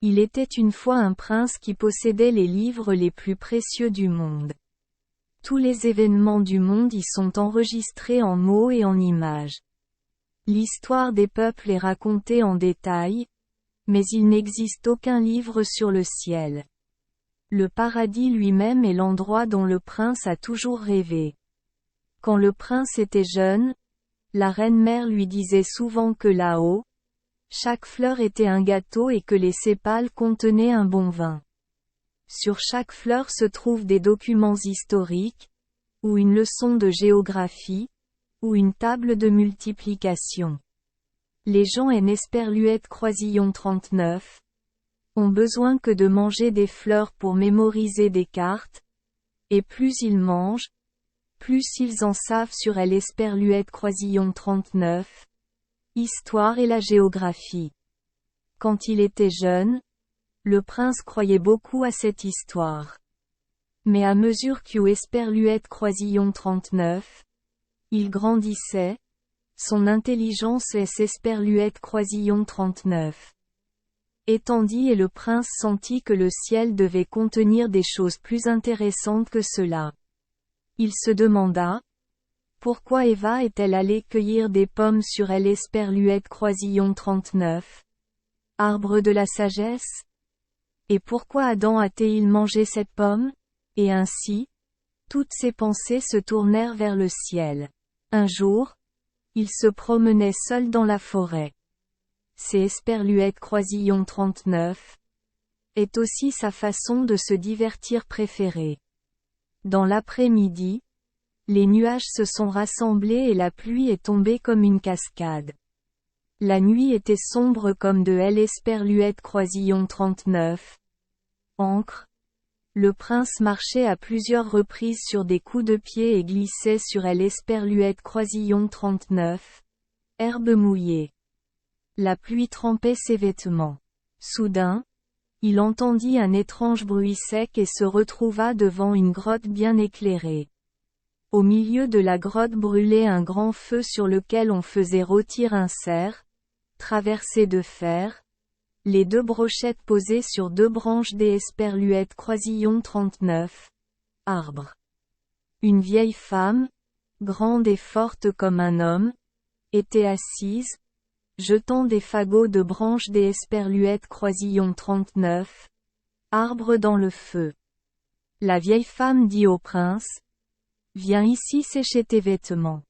Il était une fois un prince qui possédait les livres les plus précieux du monde. Tous les événements du monde y sont enregistrés en mots et en images. L'histoire des peuples est racontée en détail, mais il n'existe aucun livre sur le ciel. Le paradis lui-même est l'endroit dont le prince a toujours rêvé. Quand le prince était jeune, la reine-mère lui disait souvent que là-haut, chaque fleur était un gâteau et que les sépales contenaient un bon vin. Sur chaque fleur se trouvent des documents historiques, ou une leçon de géographie, ou une table de multiplication. Les gens en Esperluette Croisillon 39 ont besoin que de manger des fleurs pour mémoriser des cartes, et plus ils mangent, plus ils en savent sur Esperluette Croisillon 39, Histoire et la géographie. Quand il était jeune, le prince croyait beaucoup à cette histoire. Mais à mesure qu'Esperluette Croisillon 39, il grandissait, son intelligence Esperluette Croisillon 39 étendit et le prince sentit que le ciel devait contenir des choses plus intéressantes que cela. Il se demanda, pourquoi Eva est-elle allée cueillir des pommes sur Esperluette Croisillon 39, arbre de la sagesse? Et pourquoi Adam a-t-il mangé cette pomme? Et ainsi, toutes ses pensées se tournèrent vers le ciel. Un jour, il se promenait seul dans la forêt. Esperluette Croisillon 39 est aussi sa façon de se divertir préférée. Dans l'après-midi, les nuages se sont rassemblés et la pluie est tombée comme une cascade. La nuit était sombre comme de Esperluette Croisillon 39. Ancre. Le prince marchait à plusieurs reprises sur des coups de pied et glissait sur Esperluette Croisillon 39. Herbe mouillée. La pluie trempait ses vêtements. Soudain, il entendit un étrange bruit sec et se retrouva devant une grotte bien éclairée. Au milieu de la grotte brûlait un grand feu sur lequel on faisait rôtir un cerf, traversé de fer, les deux brochettes posées sur deux branches Esperluette Croisillon 39, arbre. Une vieille femme, grande et forte comme un homme, était assise, jetant des fagots de branches Esperluette Croisillon 39, arbre dans le feu. La vieille femme dit au prince, viens ici sécher tes vêtements.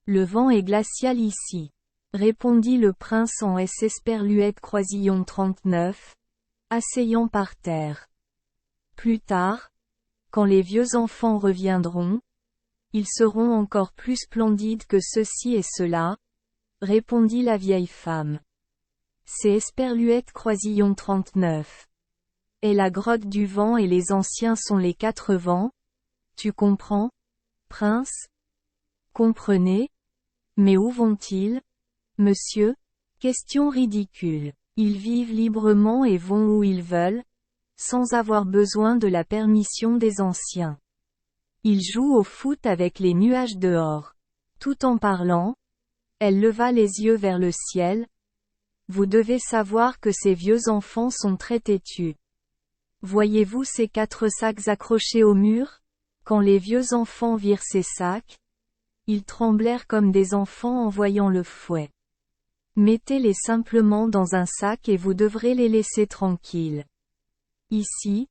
Le vent est glacial ici, répondit le prince en Esperluette Croisillon 39, asseyant par terre. Plus tard, quand les vieux enfants reviendront, ils seront encore plus splendides que ceci et cela, répondit la vieille femme. Esperluette Croisillon 39 est la grotte du vent et les anciens sont les quatre vents, tu comprends, prince? Comprenez? Mais où vont-ils, monsieur? Question ridicule. Ils vivent librement et vont où ils veulent, sans avoir besoin de la permission des anciens. Ils jouent au foot avec les nuages dehors. Tout en parlant, elle leva les yeux vers le ciel. Vous devez savoir que ces vieux enfants sont très têtus. Voyez-vous ces 4 sacs accrochés au mur? Quand les vieux enfants virent ces sacs, ils tremblèrent comme des enfants en voyant le fouet. Mettez-les simplement dans un sac et vous devrez les laisser tranquilles. Ici,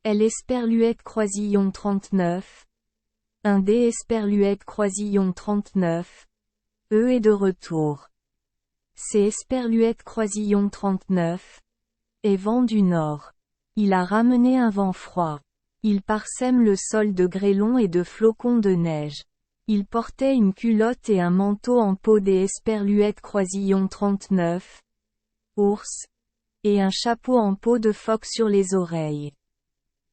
Esperluette Croisillon 39. Un Esperluette Croisillon 39. Est de retour. Esperluette Croisillon 39. Et vent du nord. Il a ramené un vent froid. Il parsème le sol de grêlons et de flocons de neige. Il portait une culotte et un manteau en peau Esperluette Croisillon 39. Ours. Et un chapeau en peau de phoque sur les oreilles.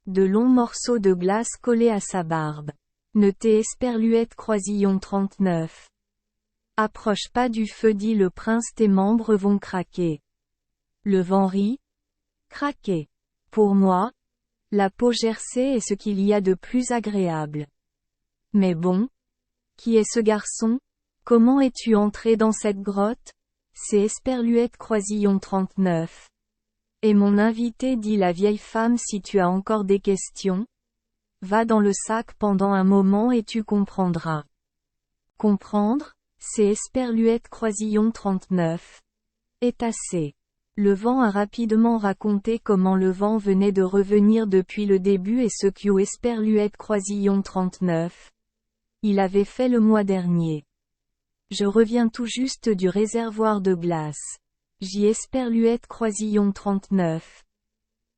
De longs morceaux de glace collés à sa barbe. Ne Esperluette Croisillon 39. Approche pas du feu dit le prince, tes membres vont craquer. Le vent rit. Craquer. Pour moi, la peau gercée est ce qu'il y a de plus agréable. Mais bon. Qui est ce garçon? Comment es-tu entré dans cette grotte? Esperluette Croisillon 39. Et mon invité dit la vieille femme si tu as encore des questions, va dans le sac pendant un moment et tu comprendras. Comprendre, c'est Esperluette Croisillon 39. Est assez. Le vent a rapidement raconté comment le vent venait de revenir depuis le début et ce que Esperluette Croisillon 39. Il avait fait le mois dernier. Je reviens tout juste du réservoir de glace. J'y Esperluette Croisillon 39.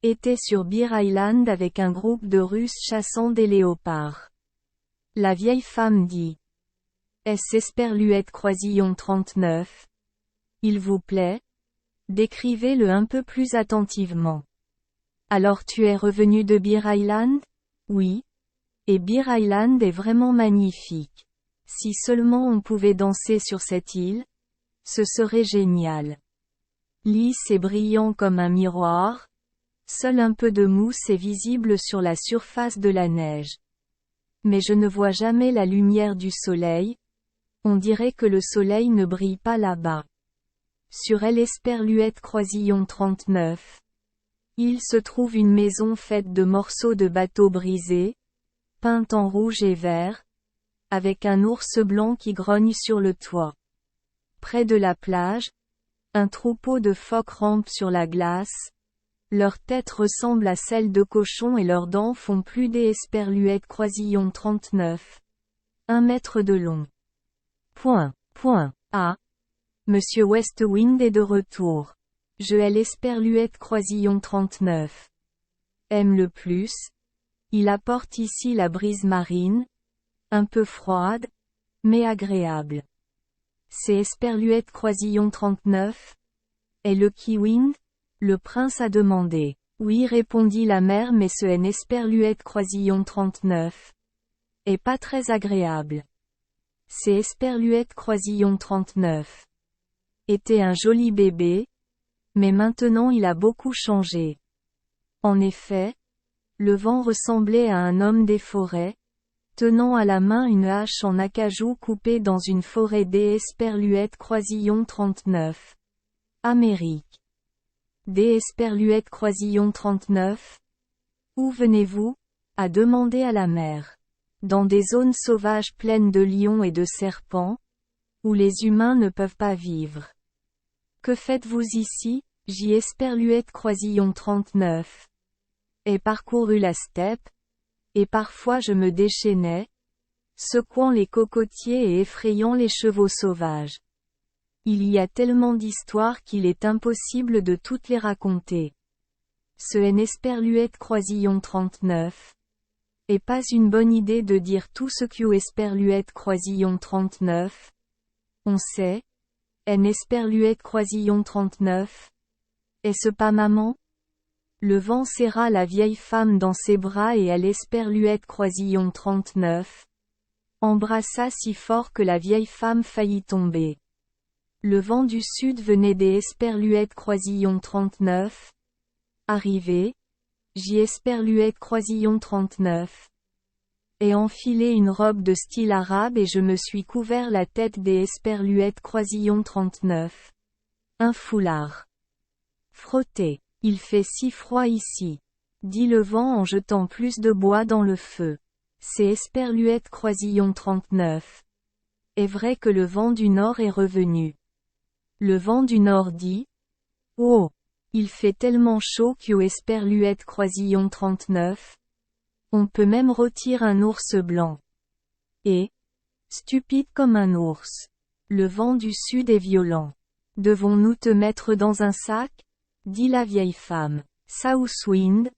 Était sur Bear Island avec un groupe de Russes chassant des léopards. La vieille femme dit. Est-ce Esperluette Croisillon 39? Il vous plaît? Décrivez-le un peu plus attentivement. Alors tu es revenu de Bear Island? Oui. Et Bear Island est vraiment magnifique. Si seulement on pouvait danser sur cette île, ce serait génial. Lisse et brillant comme un miroir, seul un peu de mousse est visible sur la surface de la neige. Mais je ne vois jamais la lumière du soleil, on dirait que le soleil ne brille pas là-bas. Sur Esperluette Croisillon 39. Il se trouve une maison faite de morceaux de bateaux brisés, peinte en rouge et vert, avec un ours blanc qui grogne sur le toit. Près de la plage, un troupeau de phoques rampe sur la glace, leur tête ressemble à celle de cochon et leurs dents font plus d'Esperluette Croisillon 39. 1 mètre de long. Ah. Monsieur Westwind est de retour. Je l'Esperluette Croisillon 39. Aime le plus. Il apporte ici la brise marine, un peu froide, mais agréable. C'est Esperluette Croisillon 39? Et le Keywind? Le prince a demandé. Oui répondit la mère mais ce Esperluette Croisillon 39. Est pas très agréable. C'est Esperluette Croisillon 39. Était un joli bébé, mais maintenant il a beaucoup changé. En effet, le vent ressemblait à un homme des forêts, tenant à la main une hache en acajou coupée dans une forêt d'Esperluette Croisillon 39. Amérique. D'Esperluette Croisillon 39. Où venez-vous? A demandé à la mère. Dans des zones sauvages pleines de lions et de serpents, où les humains ne peuvent pas vivre. Que faites-vous ici? J'y Esperluette Croisillon 39. Ai parcouru la steppe, et parfois je me déchaînais, secouant les cocotiers et effrayant les chevaux sauvages. Il y a tellement d'histoires qu'il est impossible de toutes les raconter. Ce Esperluette Croisillon 39. Est pas une bonne idée de dire tout ce que Esperluette Croisillon 39. On sait. Esperluette Croisillon 39. Est-ce pas maman? Le vent serra la vieille femme dans ses bras et Esperluette Croisillon 39. Embrassa si fort que la vieille femme faillit tomber. Le vent du sud venait d'Esperluette Croisillon 39. Arrivé, j'y Esperluette Croisillon 39. Ai enfilé une robe de style arabe et je me suis couvert la tête d'Esperluette Croisillon 39. Un foulard. Frottez. Il fait si froid ici. Dit le vent en jetant plus de bois dans le feu. C'est Esperluette Croisillon 39. Est vrai que le vent du nord est revenu. Le vent du nord dit. Oh! Il fait tellement chaud que Esperluette Croisillon 39. On peut même rôtir un ours blanc. Et, stupide comme un ours. Le vent du sud est violent. Devons-nous te mettre dans un sac? Dit la vieille femme. Southwind.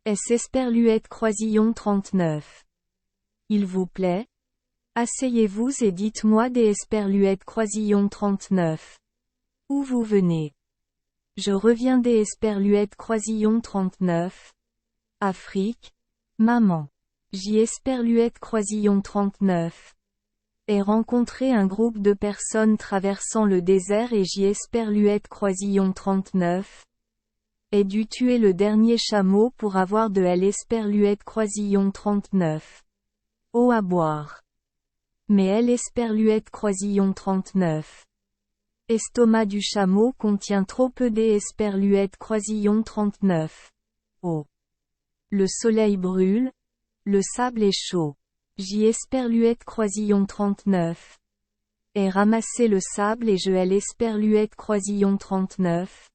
Est-ce Esperluette Croisillon 39. Il vous plaît? Asseyez-vous et dites-moi d'Esperluette Croisillon 39. Où vous venez? Je reviens d'Esperluette Croisillon 39. Afrique. Maman. J'y Esperluette Croisillon 39. Ai rencontré un groupe de personnes traversant le désert et j'y Esperluette Croisillon 39. Ai dû tuer le dernier chameau pour avoir de l'Esperluette Croisillon 39. Eau à boire. Mais Esperluette Croisillon 39. Estomac du chameau contient trop peu d'esperluette croisillon 39. Oh. Le soleil brûle. Le sable est chaud. Esperluette croisillon 39. Ai ramassé le sable et je esperluette croisillon 39.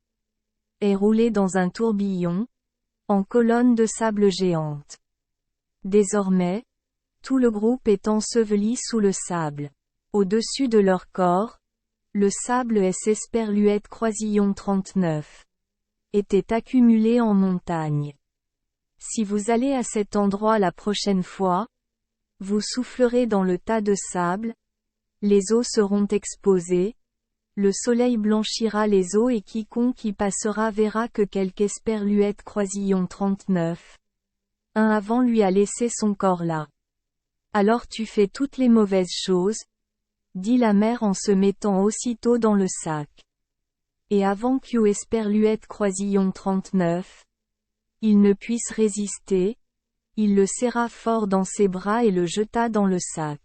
Est roulé dans un tourbillon, en colonne de sable géante. Désormais, tout le groupe est enseveli sous le sable. Au-dessus de leur corps, le sable esperluette croisillon 39 était accumulé en montagne. Si vous allez à cet endroit la prochaine fois, vous soufflerez dans le tas de sable, les eaux seront exposées, le soleil blanchira les eaux et quiconque y passera verra que quelque esperluette croisillon 39. Un avant lui a laissé son corps là. Alors tu fais toutes les mauvaises choses, dit la mère en se mettant aussitôt dans le sac. Et avant esperluette croisillon 39, il ne puisse résister, il le serra fort dans ses bras et le jeta dans le sac.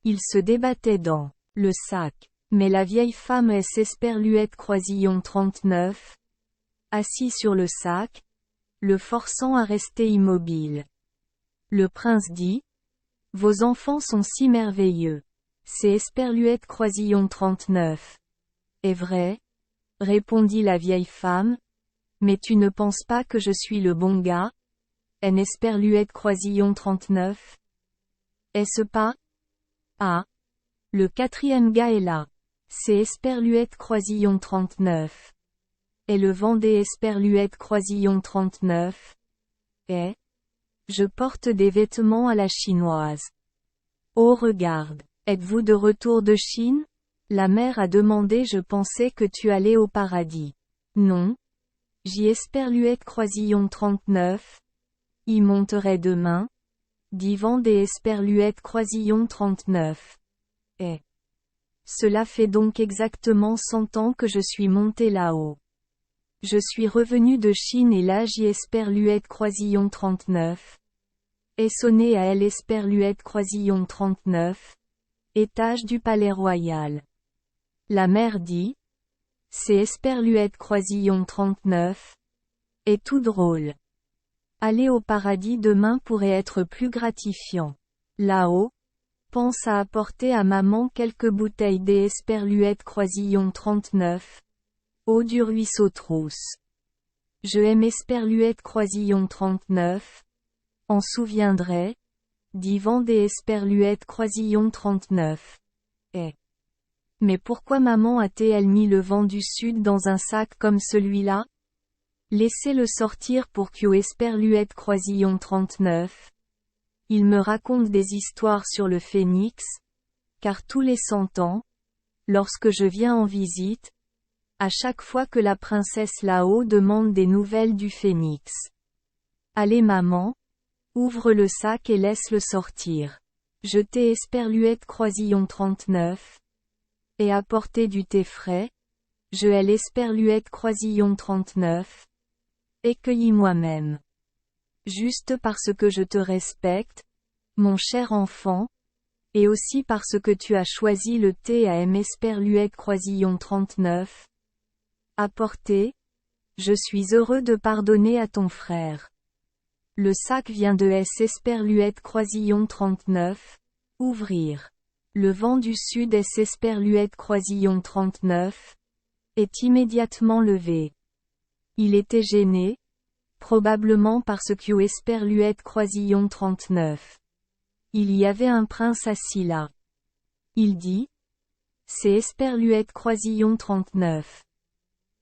Il se débattait dans le sac, mais la vieille femme esperluette croisillon 39, assis sur le sac, le forçant à rester immobile. Le prince dit, « Vos enfants sont si merveilleux. C'est esperluette croisillon 39. Est vrai, répondit la vieille femme, mais tu ne penses pas que je suis le bon gars? Esperluette croisillon 39. Est-ce pas? Ah. Le quatrième gars est là. C'est esperluette croisillon 39. Et le vent des esperluette croisillon 39. Et je porte des vêtements à la chinoise. Oh regarde, êtes-vous de retour de Chine? La mère a demandé. Je pensais que tu allais au paradis. Non. Esperluette croisillon 39. Y monterai demain. Dit vent des esperluette croisillon 39. Et cela fait donc exactement 100 ans que je suis monté là-haut. Je suis revenu de Chine et là esperluette croisillon 39. Et sonné à esperluette croisillon 39. Étage du palais royal. La mère dit, c'est esperluette croisillon 39. Et tout drôle. Aller au paradis demain pourrait être plus gratifiant. Là-haut, pense à apporter à maman quelques bouteilles d'esperluette croisillon 39. Eau du ruisseau Trousse. Je aime esperluette croisillon 39. En souviendrai. Dit vent des esperluette croisillon 39. Et mais pourquoi maman a-t-elle mis le vent du sud dans un sac comme celui-là? Laissez-le sortir pour esperluette croisillon 39. Il me raconte des histoires sur le phénix, car tous les 100 ans, lorsque je viens en visite, à chaque fois que la princesse là-haut demande des nouvelles du phénix. Allez maman, ouvre le sac et laisse-le sortir. Jetez esperluette croisillon 39. Et apportez du thé frais. Je esperluette croisillon 39. Et cueillis moi-même. Juste parce que je te respecte, mon cher enfant, et aussi parce que tu as choisi le thé à esperluette croisillon 39. Apportez. Je suis heureux de pardonner à ton frère. Le sac vient de esperluette croisillon 39. Ouvrir. Le vent du sud esperluette croisillon 39. Est immédiatement levé. Il était gêné, probablement parce que esperluette croisillon 39. Il y avait un prince assis là. Il dit, c'est esperluette croisillon 39.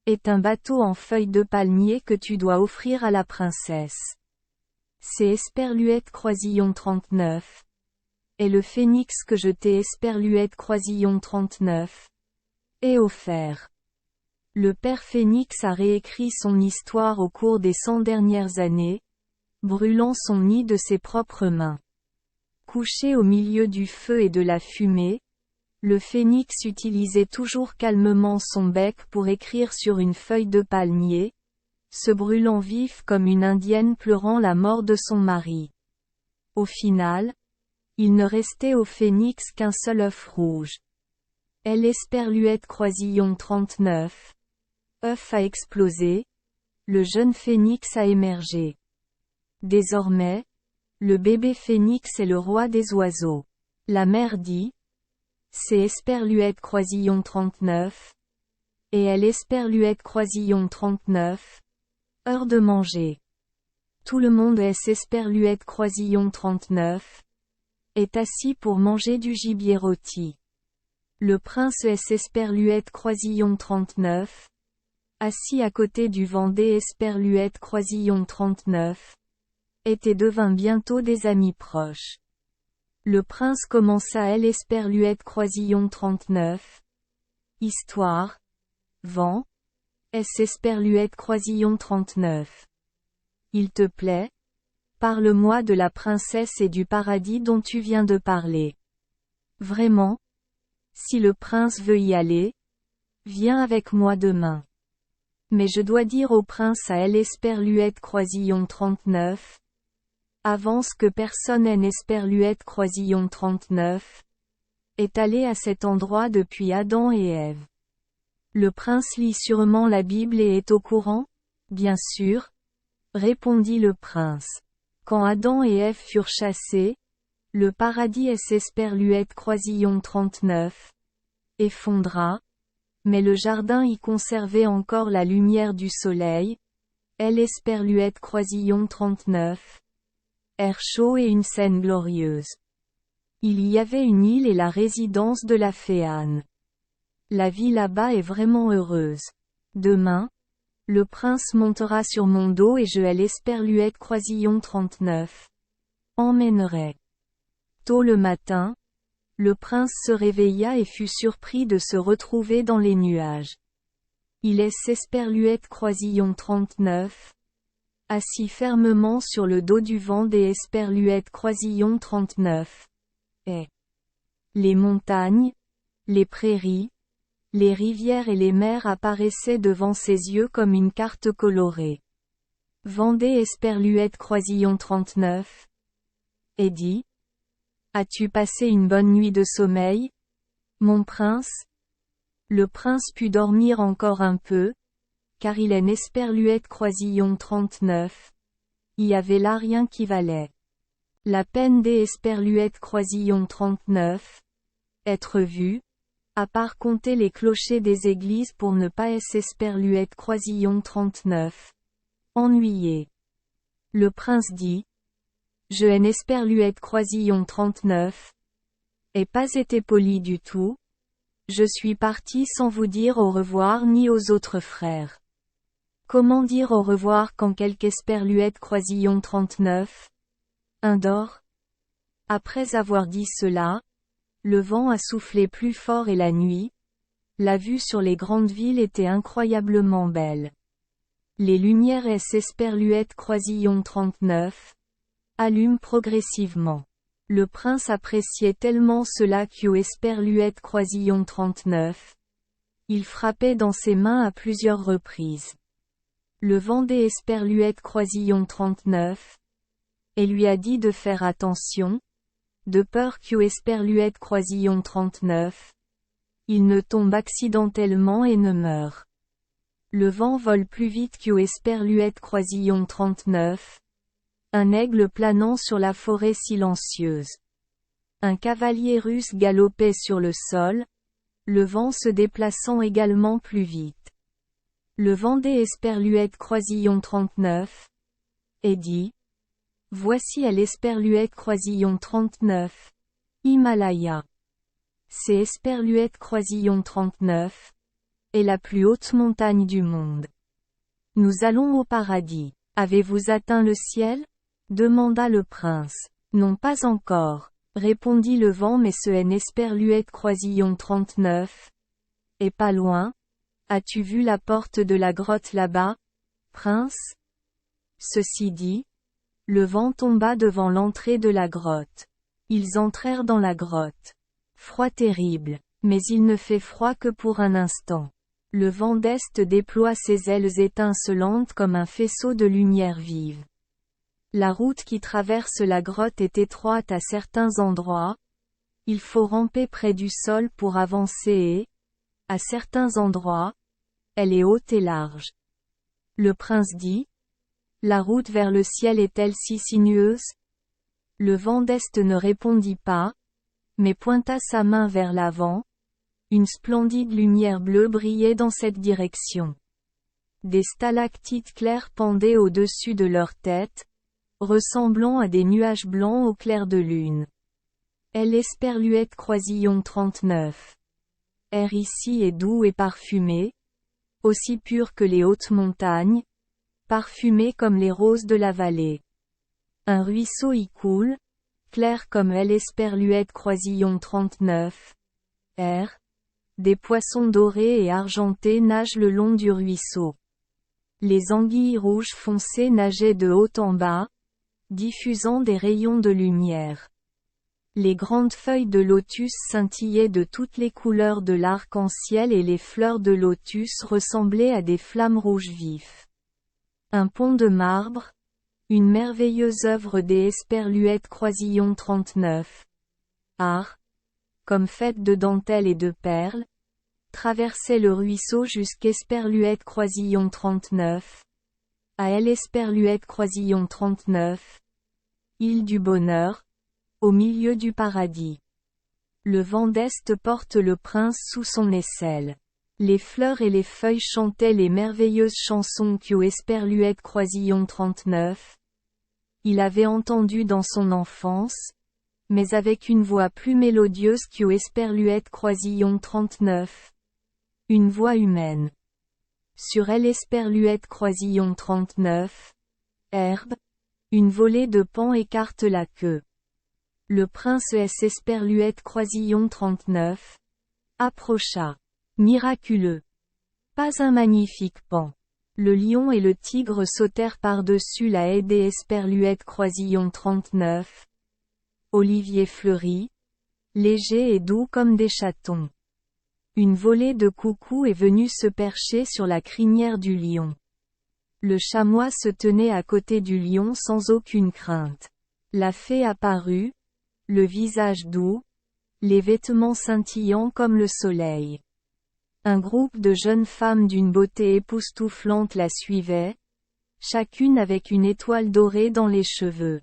Est un bateau en feuilles de palmier que tu dois offrir à la princesse. C'est esperluette croisillon 39. Et le phénix que je t'ai esperluette croisillon 39. Est offert. Le père Phénix a réécrit son histoire au cours des 100 dernières années, brûlant son nid de ses propres mains. Couché au milieu du feu et de la fumée, le phénix utilisait toujours calmement son bec pour écrire sur une feuille de palmier, se brûlant vif comme une indienne pleurant la mort de son mari. Au final, il ne restait au phénix qu'un seul œuf rouge. L. Esperluette Croisillon 39. œuf a explosé. Le jeune phénix a émergé. Désormais, le bébé phénix est le roi des oiseaux. La mère dit. C'est Esperluette Croisillon 39. Et elle Esperluette Croisillon 39. Heure de manger. Tout le monde est Esperluette Croisillon 39. Est assis pour manger du gibier rôti. Le prince est Esperluette Croisillon 39. Assis à côté du Vendée Esperluette Croisillon 39. Et devint bientôt des amis proches. Le prince commença elle Esperluette Croisillon 39. Histoire. Vent. S. Esperluette Croisillon 39. Il te plaît? Parle-moi de la princesse et du paradis dont tu viens de parler. Vraiment? Si le prince veut y aller, viens avec moi demain. Mais je dois dire au prince à elle Esperluette Croisillon 39. Avance que personne n'Esperluette Croisillon 39. Est allé à cet endroit depuis Adam et Ève. Le prince lit sûrement la Bible et est au courant? Bien sûr, répondit le prince. Quand Adam et Ève furent chassés, le paradis Esperluette Croisillon 39. Effondra, mais le jardin y conservait encore la lumière du soleil. L. Esperluette Croisillon 39. Air chaud et une scène glorieuse. Il y avait une île et la résidence de la fée Anne. La vie là-bas est vraiment heureuse. Demain, le prince montera sur mon dos et je l'Esperluette Croisillon 39. Emmènerai. Tôt le matin, le prince se réveilla et fut surpris de se retrouver dans les nuages. Il est Esperluette Croisillon 39. Assis fermement sur le dos du vent des Esperluette Croisillon 39. Et les montagnes, les prairies, les rivières et les mers apparaissaient devant ses yeux comme une carte colorée. Vendée Esperluette Croisillon 39. Et dit. As-tu passé une bonne nuit de sommeil, mon prince? Le prince put dormir encore un peu, car il est Esperluette Croisillon 39. Y avait là rien qui valait la peine des Esperluette Croisillon 39. Être vu, à part compter les clochers des églises pour ne pas être Esperluette Croisillon 39. Ennuyé. Le prince dit. Je n'ai Esperluette Croisillon 39. Et pas été poli du tout. Je suis parti sans vous dire au revoir ni aux autres frères. Comment dire au revoir quand quelque Esperluette Croisillon 39? Indore. Après avoir dit cela, le vent a soufflé plus fort et la nuit, la vue sur les grandes villes était incroyablement belle. Les lumières Esperluette Croisillon 39 allument progressivement. Le prince appréciait tellement cela que Esperluette Croisillon 39. Il frappait dans ses mains à plusieurs reprises. Le Vendée Esperluette Croisillon 39. Et lui a dit de faire attention, de peur que Esperluette Croisillon 39. Il ne tombe accidentellement et ne meurt. Le vent vole plus vite que Esperluette Croisillon 39. Un aigle planant sur la forêt silencieuse. Un cavalier russe galopait sur le sol, le vent se déplaçant également plus vite. Le Vendée Esperluette Croisillon 39. Et dit. Voici à l'Esperluette Croisillon 39. Himalaya. C'est Esperluette Croisillon 39. est la plus haute montagne du monde. Nous allons au paradis. Avez-vous atteint le ciel? Demanda le prince. Non pas encore, répondit le vent, mais ce est Esperluette Croisillon 39. Et pas loin? As-tu vu la porte de la grotte là-bas, prince? Ceci dit, le vent tomba devant l'entrée de la grotte. Ils entrèrent dans la grotte. Froid terrible, mais il ne fait froid que pour un instant. Le vent d'est déploie ses ailes étincelantes comme un faisceau de lumière vive. La route qui traverse la grotte est étroite à certains endroits, Il faut ramper près du sol pour avancer et, à certains endroits, elle est haute et large. Le prince dit, la route vers le ciel est-elle si sinueuse? Le vent d'est ne répondit pas, mais pointa sa main vers l'avant. Une splendide lumière bleue brillait dans cette direction. Des stalactites claires pendaient au-dessus de leur tête, ressemblant à des nuages blancs au clair de lune. L'esperluette croisillon 39. Air ici est doux et parfumé, aussi pur que les hautes montagnes, parfumé comme les roses de la vallée. Un ruisseau y coule, clair comme l'esperluette croisillon 39. Air. Des poissons dorés et argentés nagent le long du ruisseau. Les anguilles rouges foncées nageaient de haut en bas, diffusant des rayons de lumière. Les grandes feuilles de lotus scintillaient de toutes les couleurs de l'arc-en-ciel et les fleurs de lotus ressemblaient à des flammes rouges vifs. Un pont de marbre, une merveilleuse œuvre des esperluettes croisillon 39. Art, comme faite de dentelle et de perles, traversait le ruisseau jusqu'Esperluette croisillon 39. À l'esperluette croisillon 39. Île du bonheur, au milieu du paradis. Le vent d'est porte le prince sous son aisselle. Les fleurs et les feuilles chantaient les merveilleuses chansons qu'Esperluette croisillon 39. Il avait entendu dans son enfance, mais avec une voix plus mélodieuse qu'Esperluette croisillon 39. Une voix humaine. Sur l'esperluette croisillon 39. Herbe. Une volée de paons écarte la queue. Le prince esperluette croisillon 39. Approcha. Miraculeux. Pas un magnifique paon. Le lion et le tigre sautèrent par-dessus la haie des esperluettes croisillon 39. Olivier fleuri. Léger et doux comme des chatons. Une volée de coucous est venue se percher sur la crinière du lion. Le chamois se tenait à côté du lion sans aucune crainte. La fée apparut, le visage doux, les vêtements scintillants comme le soleil. Un groupe de jeunes femmes d'une beauté époustouflante la suivait, chacune avec une étoile dorée dans les cheveux.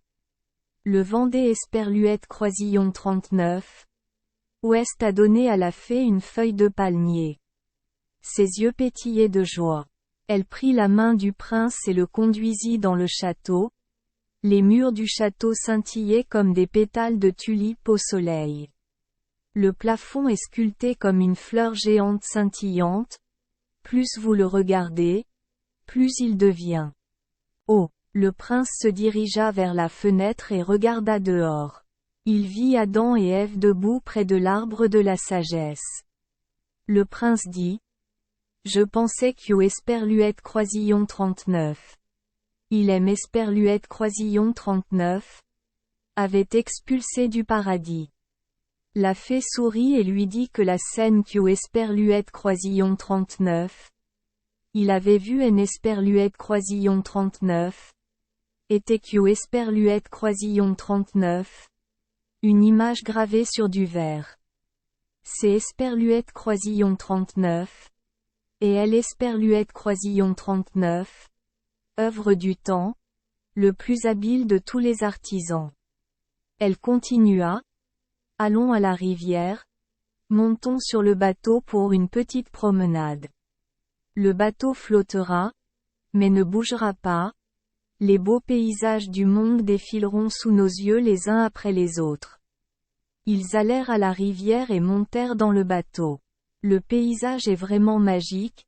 Le Vendée esperluette croisillon 39. Ouest a donné à la fée une feuille de palmier. Ses yeux pétillaient de joie. Elle prit la main du prince et le conduisit dans le château. Les murs du château scintillaient comme des pétales de tulipes au soleil. Le plafond est sculpté comme une fleur géante scintillante. Plus vous le regardez, plus il devient. Oh, le prince se dirigea vers la fenêtre et regarda dehors. Il vit Adam et Ève debout près de l'arbre de la sagesse. Le prince dit, je pensais qu'Esperluette croisillon 39. Il aime Esperluette croisillon 39. Avait expulsé du paradis. La fée sourit et lui dit que la scène qu'Esperluette croisillon 39. Il avait vu un Esperluette croisillon 39. Était qu'Esperluette croisillon 39. Une image gravée sur du verre. C'est Esperluette croisillon 39. Et l'esperluette croisillon 39. Œuvre du temps, le plus habile de tous les artisans. Elle continua. Allons à la rivière. Montons sur le bateau pour une petite promenade. Le bateau flottera, mais ne bougera pas. Les beaux paysages du monde défileront sous nos yeux les uns après les autres. Ils allèrent à la rivière et montèrent dans le bateau. Le paysage est vraiment magique.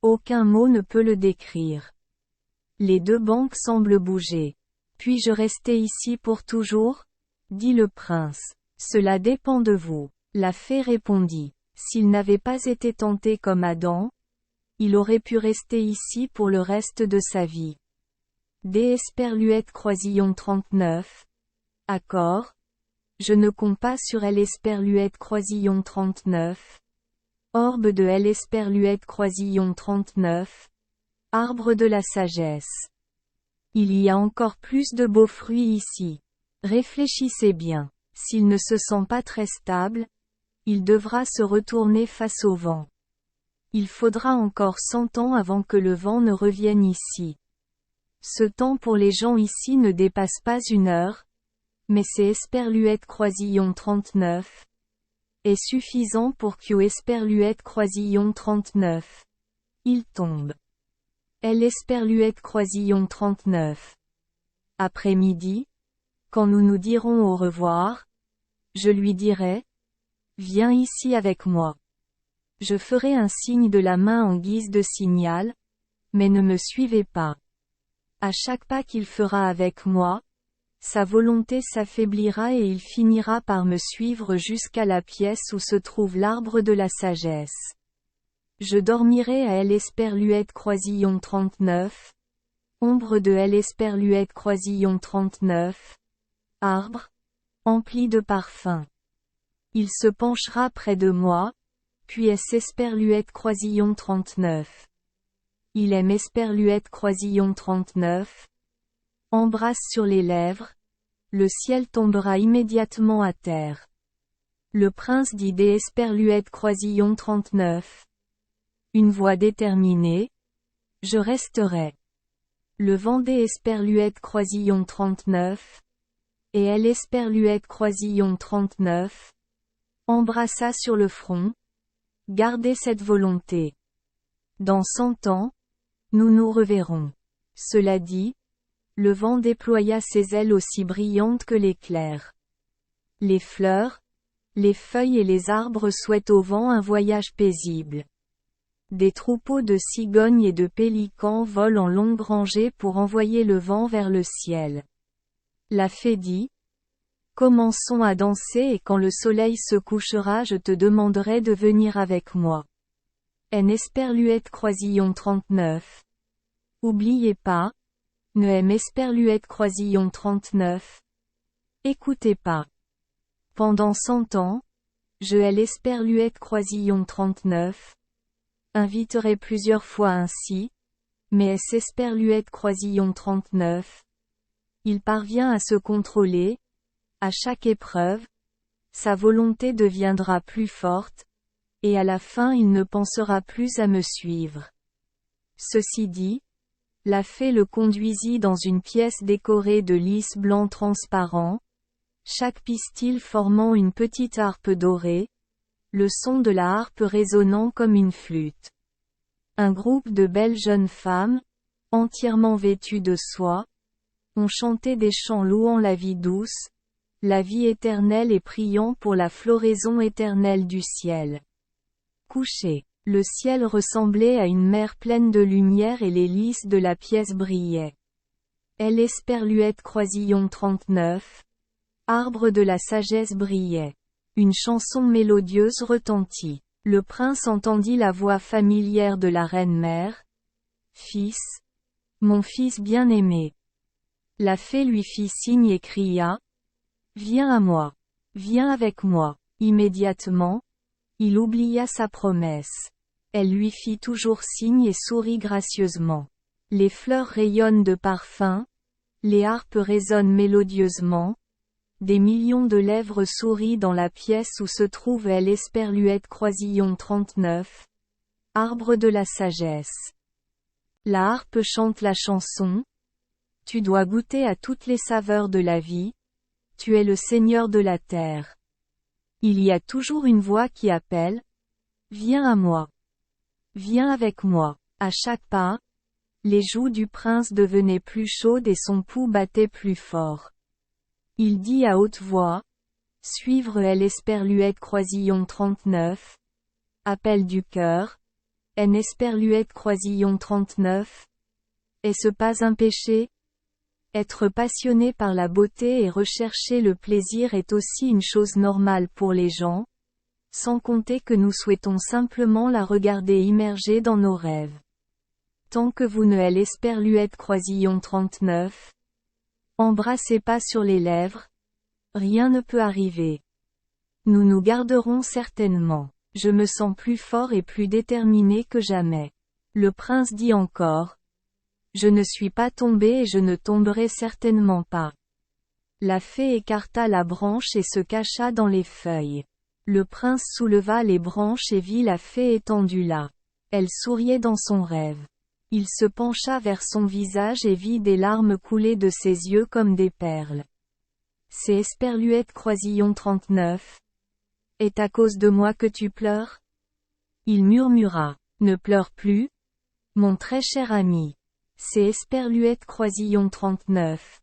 Aucun mot ne peut le décrire. Les deux banques semblent bouger. Puis-je rester ici pour toujours? Dit le prince. Cela dépend de vous. La fée répondit. S'il n'avait pas été tenté comme Adam, il aurait pu rester ici pour le reste de sa vie. Des esperluettes croisillon 39. Accord. Je ne compte pas sur l'esperluette croisillon 39. Orbe de l'esperluette croisillon 39. Arbre de la sagesse. Il y a encore plus de beaux fruits ici. Réfléchissez bien. S'il ne se sent pas très stable, il devra se retourner face au vent. Il faudra encore 100 ans avant que le vent ne revienne ici. Ce temps pour les gens ici ne dépasse pas 1 heure, mais c'est Esperluette Croisillon 39, est suffisant pour que Esperluette Croisillon 39. Il tombe. Elle Esperluette Croisillon 39. Après-midi, quand nous nous dirons au revoir, je lui dirai, viens ici avec moi. Je ferai un signe de la main en guise de signal, mais ne me suivez pas. À chaque pas qu'il fera avec moi, sa volonté s'affaiblira et il finira par me suivre jusqu'à la pièce où se trouve l'arbre de la sagesse. Je dormirai à El Esperluette Croisillon 39. Ombre de El Esperluette Croisillon 39. Arbre, empli de parfum. Il se penchera près de moi, puis est Esperluette Croisillon 39. Il aime Esperluette Croisillon 39. Embrasse sur les lèvres, le ciel tombera immédiatement à terre. Le prince dit des Esperluette Croisillon 39. Une voix déterminée. Je resterai. Le vent des Esperluette Croisillon 39. Et elle Esperluette Croisillon 39. Embrassa sur le front. Gardez cette volonté. Dans 100 ans, nous nous reverrons. Cela dit, le vent déploya ses ailes aussi brillantes que l'éclair. Les fleurs, les feuilles et les arbres souhaitent au vent un voyage paisible. Des troupeaux de cigognes et de pélicans volent en longues rangées pour envoyer le vent vers le ciel. La fée dit, commençons à danser et quand le soleil se couchera je te demanderai de venir avec moi. En Esperluette Croisillon 39. Oubliez pas, ne aime Esperluette Croisillon 39. Écoutez pas. Pendant 100 ans, je elle Esperluette Croisillon 39. Inviterai plusieurs fois ainsi, mais est Esperluette Croisillon 39. Il parvient à se contrôler, à chaque épreuve, sa volonté deviendra plus forte, et à la fin il ne pensera plus à me suivre. Ceci dit, la fée le conduisit dans une pièce décorée de lys blanc transparent, chaque pistil formant une petite harpe dorée, le son de la harpe résonnant comme une flûte. Un groupe de belles jeunes femmes, entièrement vêtues de soie, ont chanté des chants louant la vie douce, la vie éternelle et priant pour la floraison éternelle du ciel. Couché. Le ciel ressemblait à une mer pleine de lumière et les lys de la pièce brillaient. Elle Esperluette Croisillon 39. Arbre de la sagesse brillait. Une chanson mélodieuse retentit. Le prince entendit la voix familière de la reine-mère. Fils. Mon fils bien-aimé. La fée lui fit signe et cria. Viens à moi. Viens avec moi. Immédiatement, il oublia sa promesse. Elle lui fit toujours signe et sourit gracieusement. Les fleurs rayonnent de parfum, les harpes résonnent mélodieusement, des millions de lèvres sourient dans la pièce où se trouve elle Esperluette Croisillon 39. Arbre de la sagesse. La harpe chante la chanson. Tu dois goûter à toutes les saveurs de la vie. Tu es le Seigneur de la terre. Il y a toujours une voix qui appelle. Viens à moi. Viens avec moi. À chaque pas, les joues du prince devenaient plus chaudes et son pouls battait plus fort. Il dit à haute voix. Suivre elle Esperluette Croisillon 39. Appel du cœur. En Esperluette Croisillon 39. Est-ce pas un péché? Être passionné par la beauté et rechercher le plaisir est aussi une chose normale pour les gens, sans compter que nous souhaitons simplement la regarder immergée dans nos rêves. Tant que vous ne elle Esperluette Croisillon 39. Embrassez pas sur les lèvres. Rien ne peut arriver. Nous nous garderons certainement. Je me sens plus fort et plus déterminé que jamais. Le prince dit encore. Je ne suis pas tombé et je ne tomberai certainement pas. La fée écarta la branche et se cacha dans les feuilles. Le prince souleva les branches et vit la fée étendue là. Elle souriait dans son rêve. Il se pencha vers son visage et vit des larmes couler de ses yeux comme des perles. C'est Esperluette Croisillon 39. Est à cause de moi que tu pleures? Il murmura. Ne pleure plus, mon très cher ami. C'est Esperluette Croisillon 39.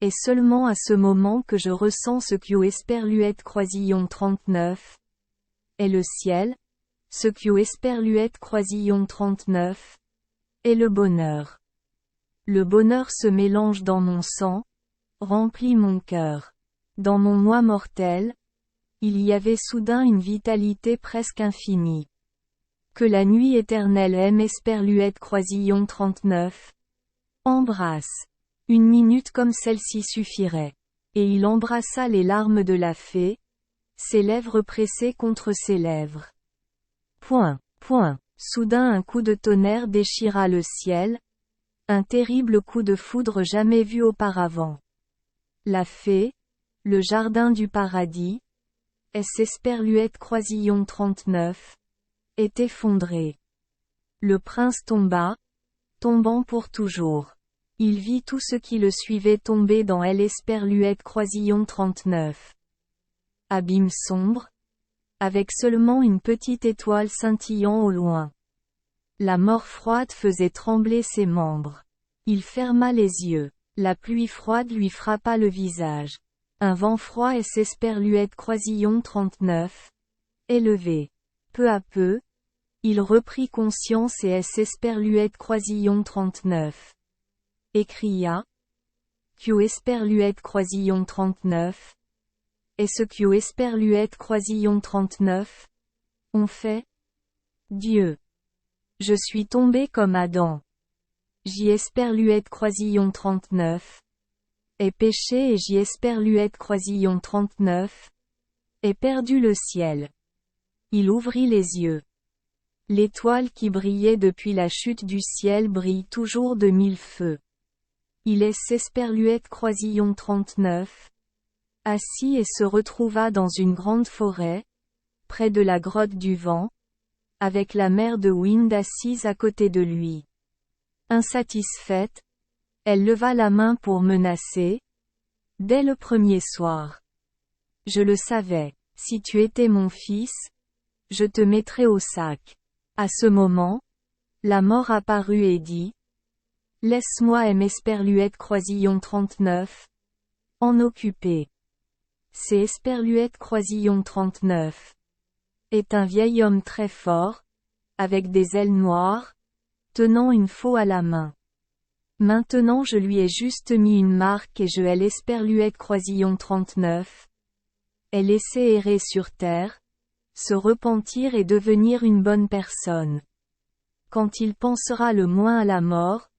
Et seulement à ce moment que je ressens ce que Esperluette Croisillon 39. Et le ciel, ce que Esperluette Croisillon 39. Et le bonheur. Le bonheur se mélange dans mon sang, remplit mon cœur. Dans mon moi mortel, il y avait soudain une vitalité presque infinie. Que la nuit éternelle aime Esperluette Croisillon 39. Embrasse. Une minute comme celle-ci suffirait. Et il embrassa les larmes de la fée, ses lèvres pressées contre ses lèvres. Point. Soudain un coup de tonnerre déchira le ciel, un terrible coup de foudre jamais vu auparavant. La fée, le jardin du paradis, Esperluette Croisillon 39, est effondré. Le prince tomba, tombant pour toujours. Il vit tout ce qui le suivait tomber dans Esperluette Croisillon 39. Abîme sombre, avec seulement une petite étoile scintillant au loin. La mort froide faisait trembler ses membres. Il ferma les yeux. La pluie froide lui frappa le visage. Un vent froid Esperluette Croisillon 39. Élevé. Peu à peu, il reprit conscience et Esperluette Croisillon 39. Et cria. Que Esperluette Croisillon 39. Et ce que Esperluette Croisillon 39. ont fait? Dieu. Je suis tombé comme Adam. Esperluette Croisillon 39. Ai péché et Esperluette Croisillon 39. Ai perdu le ciel. Il ouvrit les yeux. L'étoile qui brillait depuis la chute du ciel brille toujours de mille feux. Il est Esperluette Croisillon 39. Assis et se retrouva dans une grande forêt, près de la grotte du vent, avec la mère de Wind assise à côté de lui. Insatisfaite, elle leva la main pour menacer. Dès le premier soir. Je le savais, si tu étais mon fils, je te mettrais au sac. À ce moment, la mort apparut et dit. Laisse-moi Esperluette Croisillon 39. En occuper. C'est Esperluette Croisillon 39. Est un vieil homme très fort, avec des ailes noires, tenant une faux à la main. Maintenant je lui ai juste mis une marque et je Esperluette Croisillon 39. Elle laissait errer sur terre, se repentir et devenir une bonne personne. Quand il pensera le moins à la mort,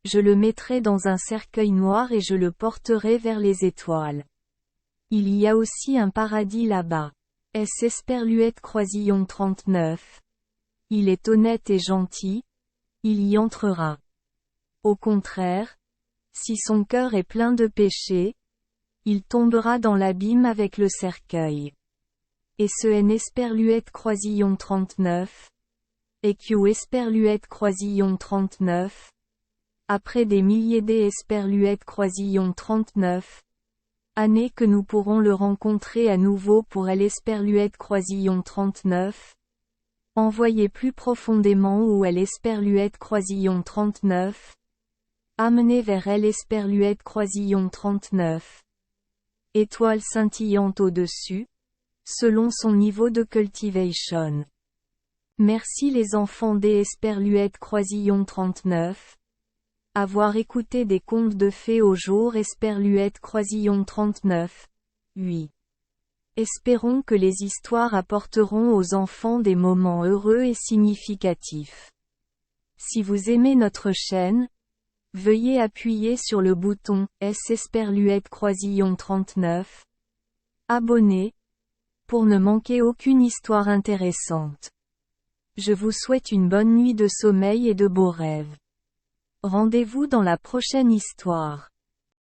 je le mettrai dans un cercueil noir et je le porterai vers les étoiles. Il y a aussi un paradis là-bas. Esperluette Croisillon 39. Il est honnête et gentil, il y entrera. Au contraire, si son cœur est plein de péchés, il tombera dans l'abîme avec le cercueil. Et ce Esperluette Croisillon 39. Et que Esperluette Croisillon 39. Après des milliers d'Esperluette Croisillon 39. Année que nous pourrons le rencontrer à nouveau pour Esperluette Croisillon 39. Envoyez plus profondément où Esperluette Croisillon 39. Amenez vers Esperluette Croisillon 39. Étoile scintillante au-dessus, selon son niveau de cultivation. Merci les enfants d'Esperluette Croisillon 39. Avoir écouté des contes de fées au jour Esperluette Croisillon 39. Oui. Espérons que les histoires apporteront aux enfants des moments heureux et significatifs. Si vous aimez notre chaîne, veuillez appuyer sur le bouton Esperluette Croisillon 39. Abonner, pour ne manquer aucune histoire intéressante. Je vous souhaite une bonne nuit de sommeil et de beaux rêves. Rendez-vous dans la prochaine histoire.